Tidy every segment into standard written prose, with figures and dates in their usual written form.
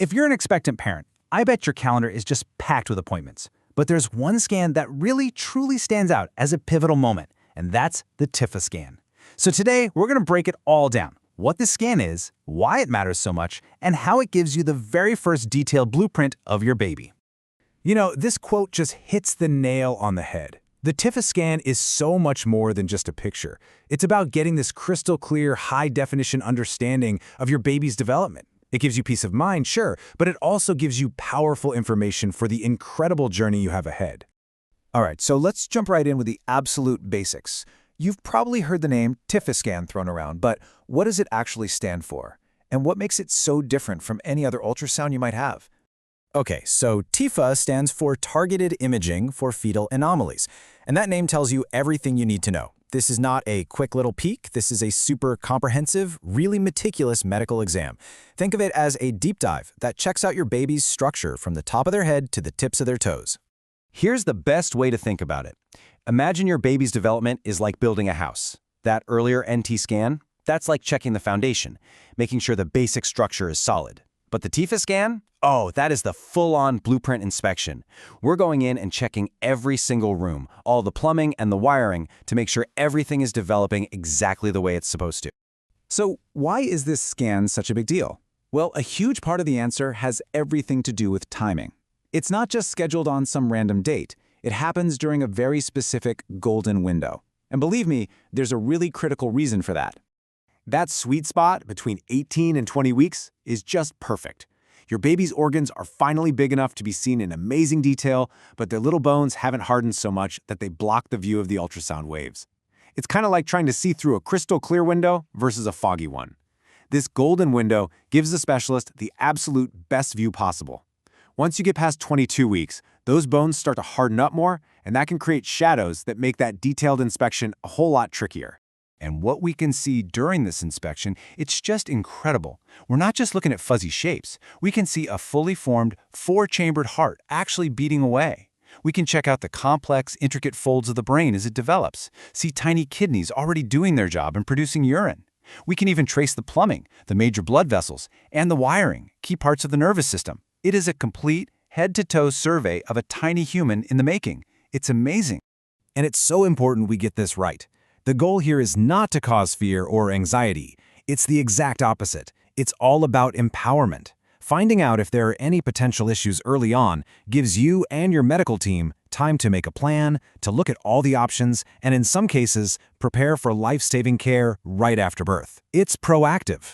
If you're an expectant parent, I bet your calendar is just packed with appointments. But there's one scan that really, truly stands out as a pivotal moment, and that's the TIFFA scan. So today, we're going to break it all down. What the scan is, why it matters so much, and how it gives you the very first detailed blueprint of your baby. You know, this quote just hits the nail on the head. The TIFFA scan is so much more than just a picture. It's about getting this crystal clear, high-definition understanding of your baby's development. It gives you peace of mind, sure, but it also gives you powerful information for the incredible journey you have ahead. All right, so let's jump right in with the absolute basics. You've probably heard the name TIFFA scan thrown around, but what does it actually stand for? And what makes it so different from any other ultrasound you might have? Okay, so TIFFA stands for Targeted Imaging for Fetal Anomalies, and that name tells you everything you need to know. This is not a quick little peek. This is a super comprehensive, really meticulous medical exam. Think of it as a deep dive that checks out your baby's structure from the top of their head to the tips of their toes. Here's the best way to think about it. Imagine your baby's development is like building a house. That earlier NT scan, that's like checking the foundation, making sure the basic structure is solid. But the TIFFA scan? Oh, that is the full-on blueprint inspection. We're going in and checking every single room, all the plumbing and the wiring, to make sure everything is developing exactly the way it's supposed to. So why is this scan such a big deal? Well, a huge part of the answer has everything to do with timing. It's not just scheduled on some random date. It happens during a very specific golden window. And believe me, there's a really critical reason for that. That sweet spot between 18 and 20 weeks is just perfect. Your baby's organs are finally big enough to be seen in amazing detail, but their little bones haven't hardened so much that they block the view of the ultrasound waves. It's kind of like trying to see through a crystal clear window versus a foggy one. This golden window gives the specialist the absolute best view possible. Once you get past 22 weeks, those bones start to harden up more, and that can create shadows that make that detailed inspection a whole lot trickier. And what we can see during this inspection, it's just incredible. We're not just looking at fuzzy shapes. We can see a fully formed, four-chambered heart actually beating away. We can check out the complex, intricate folds of the brain as it develops, see tiny kidneys already doing their job and producing urine. We can even trace the plumbing, the major blood vessels, and the wiring, key parts of the nervous system. It is a complete, head-to-toe survey of a tiny human in the making. It's amazing. And it's so important we get this right. The goal here is not to cause fear or anxiety. It's the exact opposite. It's all about empowerment. Finding out if there are any potential issues early on gives you and your medical team time to make a plan, to look at all the options, and in some cases, prepare for life-saving care right after birth. It's proactive.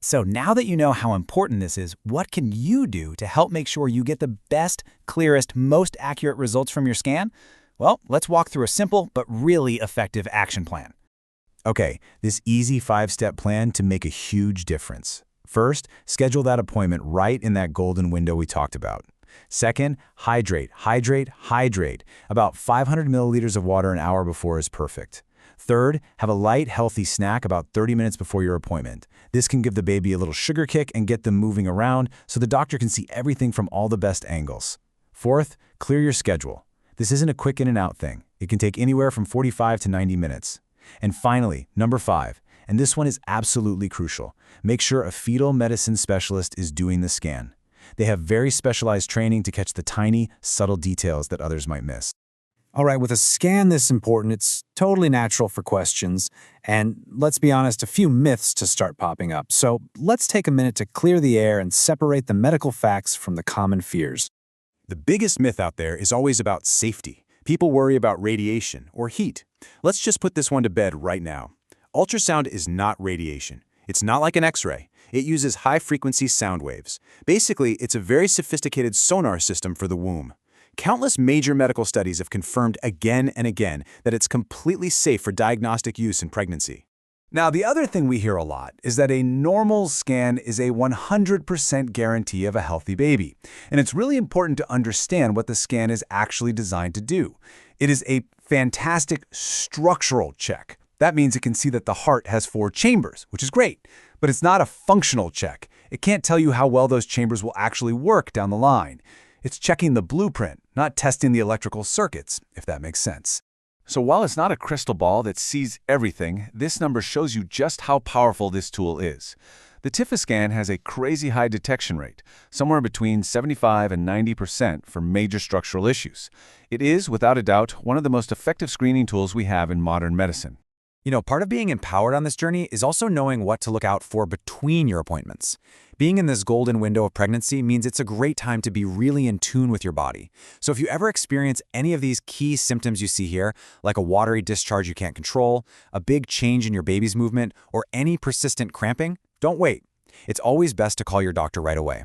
So now that you know how important this is, what can you do to help make sure you get the best, clearest, most accurate results from your scan? Well, let's walk through a simple but really effective action plan. Okay, this easy 5-step plan to make a huge difference. First, schedule that appointment right in that golden window we talked about. Second, hydrate, hydrate, hydrate. About 500 milliliters of water an hour before is perfect. Third, have a light, healthy snack about 30 minutes before your appointment. This can give the baby a little sugar kick and get them moving around so the doctor can see everything from all the best angles. Fourth, clear your schedule. This isn't a quick in and out thing. It can take anywhere from 45 to 90 minutes. And finally, number 5, and this one is absolutely crucial. Make sure a fetal medicine specialist is doing the scan. They have very specialized training to catch the tiny, subtle details that others might miss. All right, with a scan this important, it's totally natural for questions, and let's be honest, a few myths to start popping up. So let's take a minute to clear the air and separate the medical facts from the common fears. The biggest myth out there is always about safety. People worry about radiation or heat. Let's just put this one to bed right now. Ultrasound is not radiation. It's not like an X-ray. It uses high-frequency sound waves. Basically, it's a very sophisticated sonar system for the womb. Countless major medical studies have confirmed again and again that it's completely safe for diagnostic use in pregnancy. Now, the other thing we hear a lot is that a normal scan is a 100% guarantee of a healthy baby. And it's really important to understand what the scan is actually designed to do. It is a fantastic structural check. That means it can see that the heart has 4 chambers, which is great. But it's not a functional check. It can't tell you how well those chambers will actually work down the line. It's checking the blueprint, not testing the electrical circuits, if that makes sense. So while it's not a crystal ball that sees everything, this number shows you just how powerful this tool is. The TIFFA scan has a crazy high detection rate, somewhere between 75 and 90% for major structural issues. It is, without a doubt, one of the most effective screening tools we have in modern medicine. You know, part of being empowered on this journey is also knowing what to look out for between your appointments. Being in this golden window of pregnancy means it's a great time to be really in tune with your body. So if you ever experience any of these key symptoms you see here, like a watery discharge you can't control, a big change in your baby's movement, or any persistent cramping, don't wait. It's always best to call your doctor right away.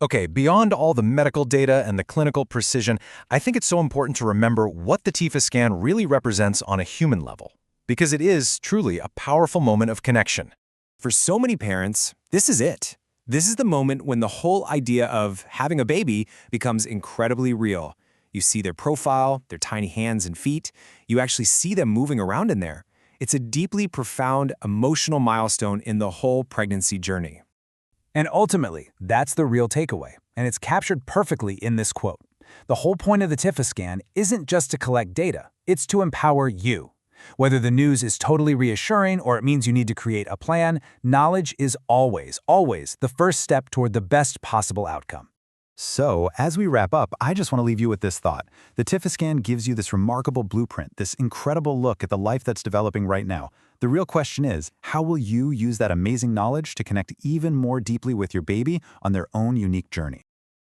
Okay, beyond all the medical data and the clinical precision, I think it's so important to remember what the TIFFA scan really represents on a human level, because it is truly a powerful moment of connection. For so many parents, this is it. This is the moment when the whole idea of having a baby becomes incredibly real. You see their profile, their tiny hands and feet. You actually see them moving around in there. It's a deeply profound emotional milestone in the whole pregnancy journey. And ultimately, that's the real takeaway, and it's captured perfectly in this quote. The whole point of the TIFFA scan isn't just to collect data, it's to empower you. Whether the news is totally reassuring or it means you need to create a plan, knowledge is always the first step toward the best possible outcome. So, as we wrap up, I just want to leave you with this thought. The TIFFA scan gives you this remarkable blueprint, this incredible look at the life that's developing right now. The real question is, how will you use that amazing knowledge to connect even more deeply with your baby on their own unique journey?